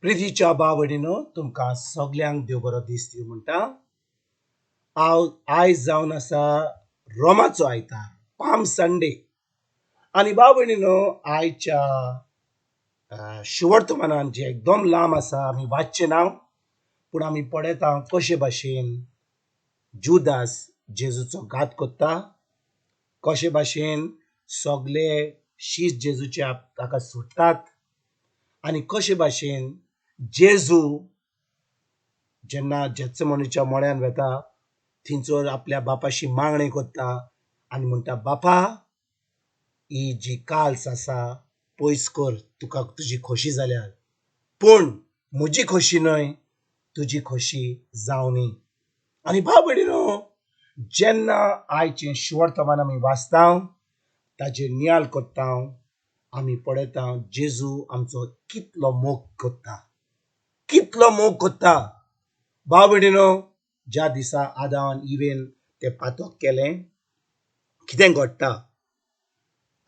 प्रितीच्या बावडीनो तुमकां सगल्यांक देव बरो दीस दिवं म्हणटा। हांव आयज जावन आसा रोमाचो आयतार, पाम संडे। आनी बावडीनो आयच्या शिवर्तमानान जे एकदम लांब आसा आमी वाचचे ना, पूण आमी पळयता कशे भाशेन जुदास जेजूचो घात कोत्ता, कशे भाशेन सगळे शीश जेजूचे ताका सोडटात आनी कशे भाशेन जेजू जेन्ना जेत्समनीच्या मळ्यान वता थंयसर आपल्या बापाशी मागणें कोत्ता आनी म्हणटा, बापा ही जी काल्स आसा पयस कर, तुका तुजी खोशी जाल्यार, पूण म्हजी खोशी न्हय, तुजी खोशी जावनी। आनी भाव भयणीनो, जेन्ना आयचे शिवर्तमान आमी वाचता, ताजेर नियाळ कोत्ता, आमी पळयता जेजू आमचो कितलो मोग कोत्ता, कितलो मोग कोत्ता। भाव भयणीनो, ज्या दिसा आदान इवेन ते पातक केलें, कितें घडटा?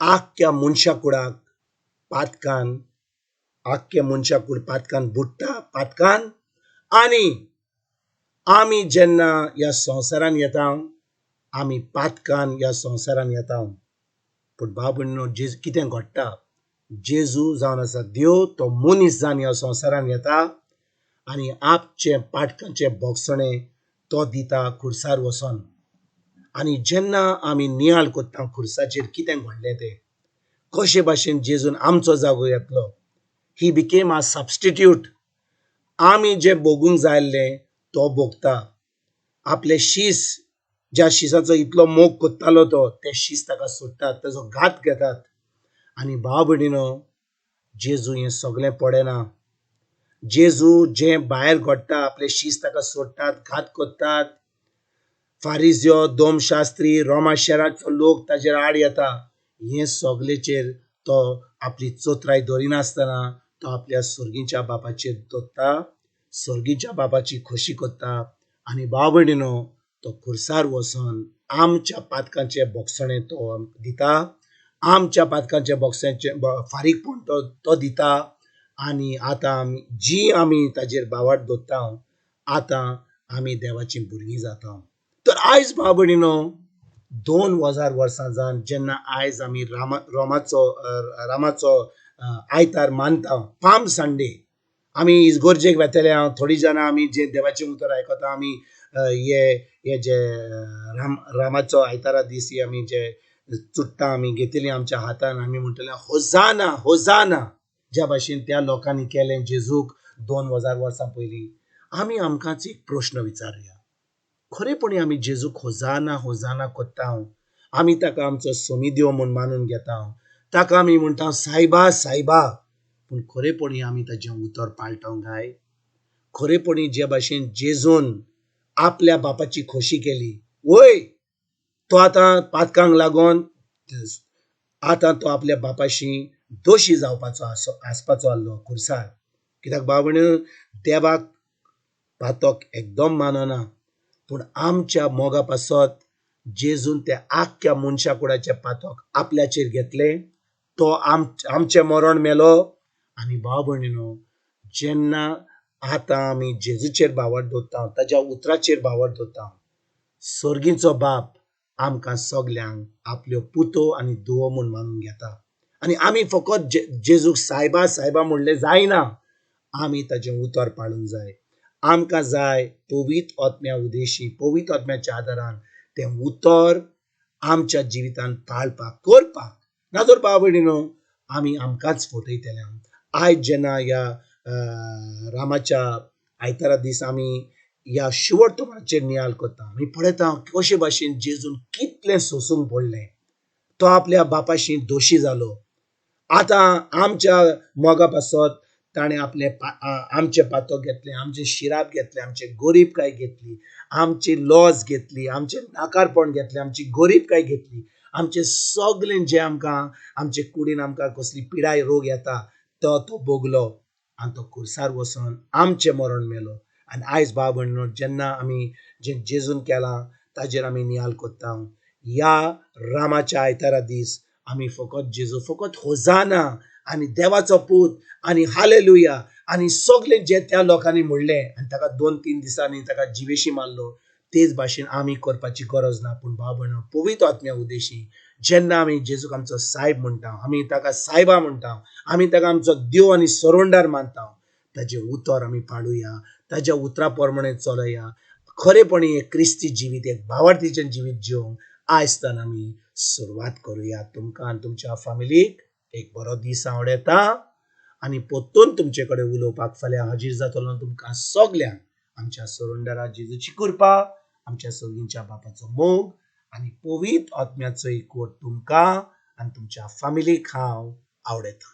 आख्ख्या मनशाकुडाक पातकान, आख्खे मनशाकूड पातकान बुडटा, पातकान। आनी आमी जेन्ना ह्या संवसारान येता, आमी पातकान ह्या संवसारान येता। पूण भाव भयणीनो, कितें घडटा? जेजू जावन आसा देव, तो मनीस जावन ह्या संवसारान येता आनी आपचे पाटकांचे बोगसणे तो दिता खुर्सार वचोन। आनी जेन्ना आमी नियाळ कोत्ता खुर्साचेर कितें घडलें तें, कशे भाशेन जेजून आमचो जागो घेतलो, ही बिकेम अ सबस्टिट्यूट। आमी जे भोगूंक जाय आसलें तो भोगता, आपले शीस, ज्या शिसाचो इतलो मोग कोत्तालो तो, ते शीस ताका सोडटात, ताजो घात घेतात। आनी भाव भयणीनो, जेजू हें सगळें पळयना। जेजू जे भायर घडटा, आपले शीस ताका सोडटात, घात कोत्तात, फारिजियो, धोमशास्त्री, रोमा शहराचो लोक ताजेर आड येता, हे सगळेचेर तो आपली चोत्राय धरिनासतना तो आपल्या सर्गीच्या बापाचेर दोत्ता, सर्गीच्या बापाची खोशी कोत्ता। आनी भाव भयणीनो, तो खुर्सार वचोन आमच्या पातकांचे बोगसणे तो दिता, आमच्या पातकांचे बोगसण्याचे फारीकपण तो दिता। आनी आतां जी आमी ताजेर बावाट दोत्ता, आतां आमी देवाची भुरगीं जाता। तर आयज भाव भयणीनो, 2000 वर्सां जावन जेन्ना आयज आमी रामाचो आयतार मानता, पाम संडे, आमी इस्गोर्जेक वेतले हांव, थोडी जाणां आमी जे देवाचें उतर आयकता, आमी हे जे रामाचो आयतारा दीस आमी जे चुट्टां आमी घेतिल्लीं आमच्या हातान, आमी म्हणटले होजाना होजाना, ज्या भाशेन त्या लोकांनी केलें जेजूक 2000 वर्सां पयलीं। आमी आमकांच एक प्रश्न विचारया, खरेपणी आमी जेजूक होजाना होजाना कोत्ता, आमी ताका आमचो सोमी देव म्हूण मानून घेता, ताका आमी म्हणटा सायबा सायबा, पूण खरेपणी आमी ताचें उतर पाळटा काय? खरेपणी जे भाशेन जेजून आपल्या बापाची खोशी केली, वय तो आतां पातकांक लागून आतां तो आपल्या बापाशी दोशी जावपाचो आसपाचो आहलो खुर्सार। कित्याक भाव भयणीनो, देवाक पातक एकदम मानना, पूण आमच्या मोगा पासत जेजून ते आख्ख्या मनशा कुडाचे पातक आपल्याचेर घेतले, तो आमचे मरण मेलो। आनी भाव भयणीनो, जेन्ना आतां आमी जेजूचेर बावट दोत्ता, ताच्या उतराचेर बावट दोत्ता, सर्गीचो बाप आमकां सगल्यांक आपल्यो पुतो आनी धुवो म्हूण मानून घेता। आनी आमी फकत जेजूक सायबा सायबा म्हणलें जायना, आमी ताचें उतर पाळूंक जाय। आमकां जाय पवित्र आत्म्या उदेशी, पवित्र आत्म्याच्या आदारान तें उतर आमच्या जिवितान पाळपाक करपाक, नाजर भाव भयणीनो, आमी आमकांच फटयतले। आयज जेन्ना ह्या रामाच्या आयतारा दीस आमी ह्या शिवर्तमानाचेर नियाळ कोत्ता, आमी पळयता कशे भाशेन जेजून कितलें सोंसूंक पडलें, तो आपल्या बापाशी दोशी जालो। आतां आमच्या मोगा पासत ताणें आपले आमचे पातक घेतले, आमचे शिराप घेतले, आमचे गरीबकाय घेतली, आमची लॉस घेतली, आमचे नाकारपण घेतलें, आमची गरीबकाय घेतली, आमचे सगळें जे आमकां आमचे कुडीन आमकां कसली पिडाय रोग येता तो भोगलो, आनी तो खुर्सार वचोन आमचें मरण मेलो। आनी आयज भाव भयणीनो, जेन्ना आमी जे जेजून केलां ताजेर आमी नियाळ कोत्ता, ह्या रामाच्या आयतारा दीस आमी फकत जेजू, फकत होजाना आनी देवाचो पूत आनी हालेलुया आनी सगळे जे त्या लोकांनी म्हणलें आनी ताका 2-3 दिसांनी ताका जिवेशी मारलो तेच भाशेन आमी करपाची गरज ना. पूण भाव भयणो, पवित्र आत्म्या उद्देशी जेन्ना आमी जेजूक आमचो साहेब म्हणटा, आमी ताका सायबा म्हणटा, आमी ताका आमचो देव आनी सरोंडार मानता, ताजें उतर आमी पाडुया, ताज्या उतरा प्रमाणे चलया, खरेपणी एक क्रिस्ती जिवीत, एक भावार्थीचें जिवीत जिवंक आयजतान आमी सुरवात करुया. तुमकां आनी तुमच्या फॅमिलीक एक बरो दीस हांव येता आनी परतून तुमचे कडेन उलोवपाक फाल्यां हाजीर जातलो. तुमकां सगल्यांक आमच्या सरोंडारा जेजूची कृपा, आमच्या सगळींच्या बापाचो मोग आनी पवित्र आत्म्याचो एकवट तुमकां आनी तुमच्या फॅमिलीक हांव आवडयता.